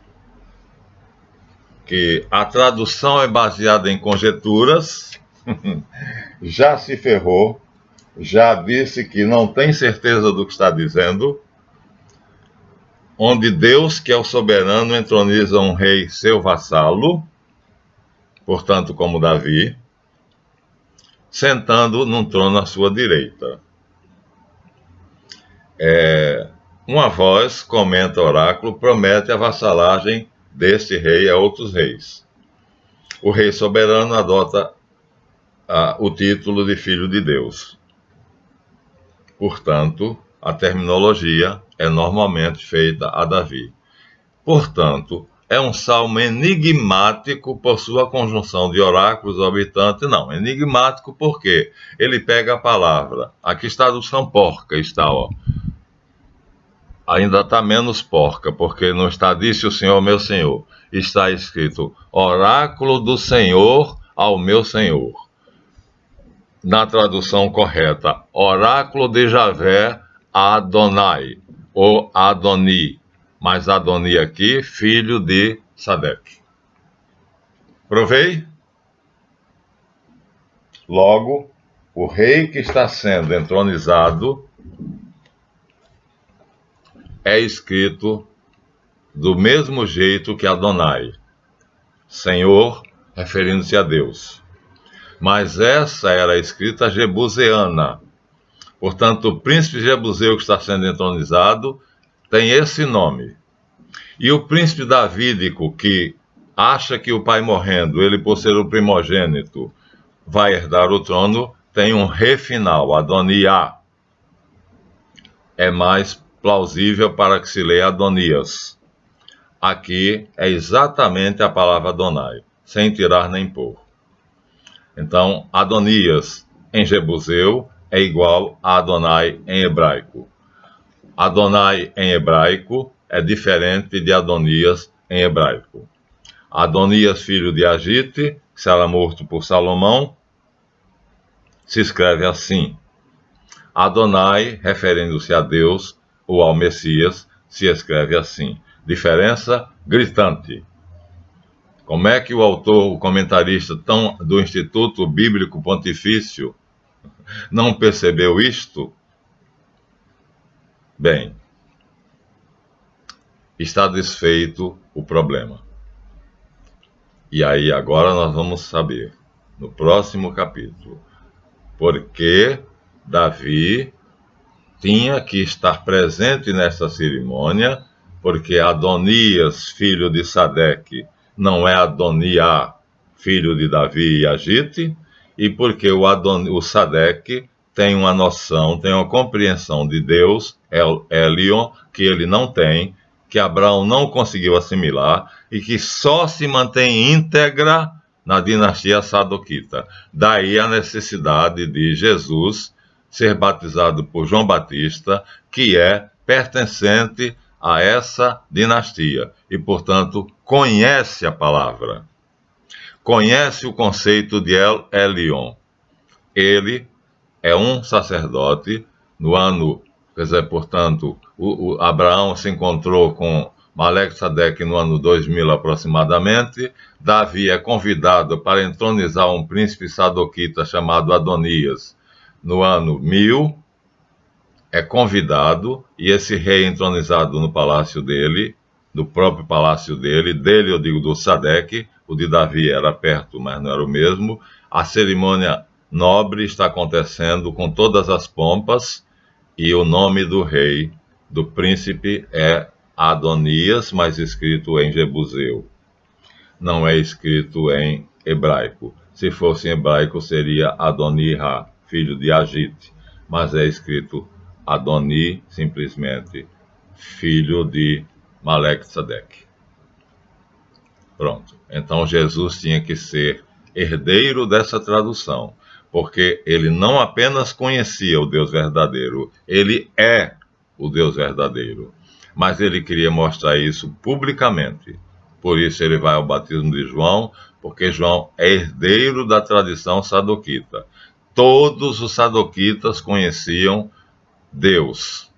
que a tradução é baseada em conjecturas, já se ferrou, já disse que não tem certeza do que está dizendo, onde Deus, que é o soberano, entroniza um rei seu vassalo, portanto como Davi, sentando num trono à sua direita. Uma voz, comenta o oráculo, promete a vassalagem deste rei a outros reis. O rei soberano adota o título de filho de Deus. Portanto, a terminologia é normalmente feita a Davi. Portanto, é um salmo enigmático por sua conjunção de oráculos orbitantes. Não, enigmático porque ele pega a palavra. Aqui está a tradução porca, está, ó. Ainda está menos porca, porque não está, disse o Senhor, meu Senhor. Está escrito, oráculo do Senhor ao meu Senhor. Na tradução correta, oráculo de Javé Adonai, ou Adoni, mas Adoni aqui, filho de Sadeque. Provei? Logo, o rei que está sendo entronizado é escrito do mesmo jeito que Adonai, Senhor, referindo-se a Deus. Mas essa era a escrita jebuseana. Portanto, o príncipe jebuseu que está sendo entronizado tem esse nome. E o príncipe davídico, que acha que o pai morrendo, ele por ser o primogênito, vai herdar o trono, tem um re final, Adoniá. É mais plausível para que se leia Adonias. Aqui é exatamente a palavra Adonai, sem tirar nem pôr. Então, Adonias, em jebuseu, é igual a Adonai em hebraico. Adonai em hebraico é diferente de Adonias em hebraico. Adonias, filho de Agite, que será morto por Salomão, se escreve assim. Adonai, referindo-se a Deus ou ao Messias, se escreve assim. Diferença gritante. Como é que o autor, o comentarista do Instituto Bíblico Pontifício não percebeu isto? Bem, está desfeito o problema. E aí agora nós vamos saber, no próximo capítulo, por que Davi tinha que estar presente nesta cerimônia, porque Adonias, filho de Sadeque, não é Adoniá, filho de Davi e Agite, e porque o Sadeque tem uma noção, tem uma compreensão de Deus, Elion, que ele não tem, que Abraão não conseguiu assimilar, e que só se mantém íntegra na dinastia sadoquita. Daí a necessidade de Jesus ser batizado por João Batista, que é pertencente a essa dinastia e, portanto, conhece a palavra, conhece o conceito de El Elyon. Ele é um sacerdote no ano, quer dizer, portanto, Abraão se encontrou com Maleque-Sadeque no ano 2000 aproximadamente. Davi é convidado para entronizar um príncipe sadoquita chamado Adonias no ano 1000, é convidado, e esse rei entronizado no palácio dele, no próprio palácio dele eu digo do Sadeque, o de Davi era perto, mas não era o mesmo. A cerimônia nobre está acontecendo com todas as pompas, e o nome do rei, do príncipe, é Adonias, mas escrito em jebuseu. Não é escrito em hebraico. Se fosse em hebraico, seria Adonirá, filho de Agite, mas é escrito Adoni, simplesmente, filho de Maleque-Sadeque. Pronto. Então Jesus tinha que ser herdeiro dessa tradução, porque ele não apenas conhecia o Deus verdadeiro, ele é o Deus verdadeiro, mas ele queria mostrar isso publicamente. Por isso ele vai ao batismo de João, porque João é herdeiro da tradição sadoquita. Todos os sadoquitas conheciam Deus.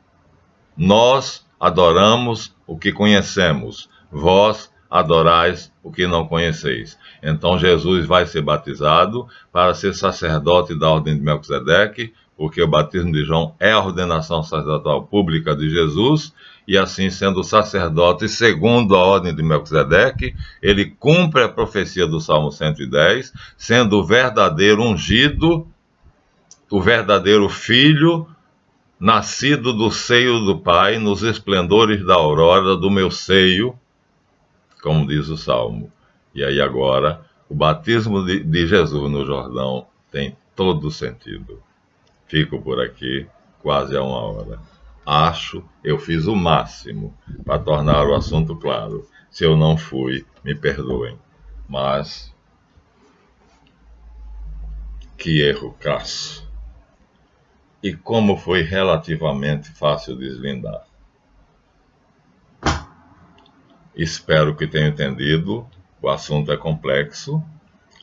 Nós adoramos o que conhecemos, vós adorais o que não conheceis. Então Jesus vai ser batizado para ser sacerdote da ordem de Melquisedeque, porque o batismo de João é a ordenação sacerdotal pública de Jesus, e assim, sendo sacerdote segundo a ordem de Melquisedeque, ele cumpre a profecia do Salmo 110, sendo o verdadeiro ungido, o verdadeiro filho, nascido do seio do Pai, nos esplendores da aurora do meu seio, como diz o Salmo. E aí agora, o batismo de Jesus no Jordão tem todo sentido. Fico por aqui, quase a 1 hora. Eu fiz o máximo para tornar o assunto claro. Se eu não fui, me perdoem. Mas, que erro crasso. E como foi relativamente fácil deslindar. Espero que tenham entendido. O assunto é complexo,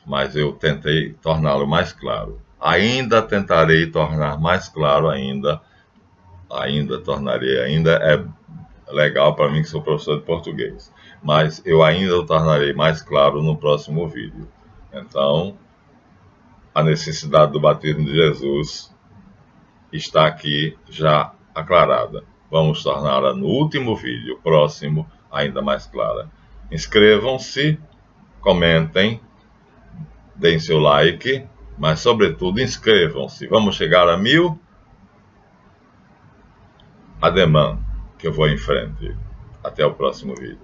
mas eu tentei torná-lo mais claro. Ainda tentarei tornar mais claro ainda é legal para mim que sou professor de português, mas eu ainda o tornarei mais claro no próximo vídeo. Então, a necessidade do batismo de Jesus está aqui já aclarada. Vamos torná-la no último vídeo, próximo, ainda mais clara. Inscrevam-se, comentem, deem seu like, mas sobretudo inscrevam-se. Vamos chegar a 1000? Ademã, que eu vou em frente. Até o próximo vídeo.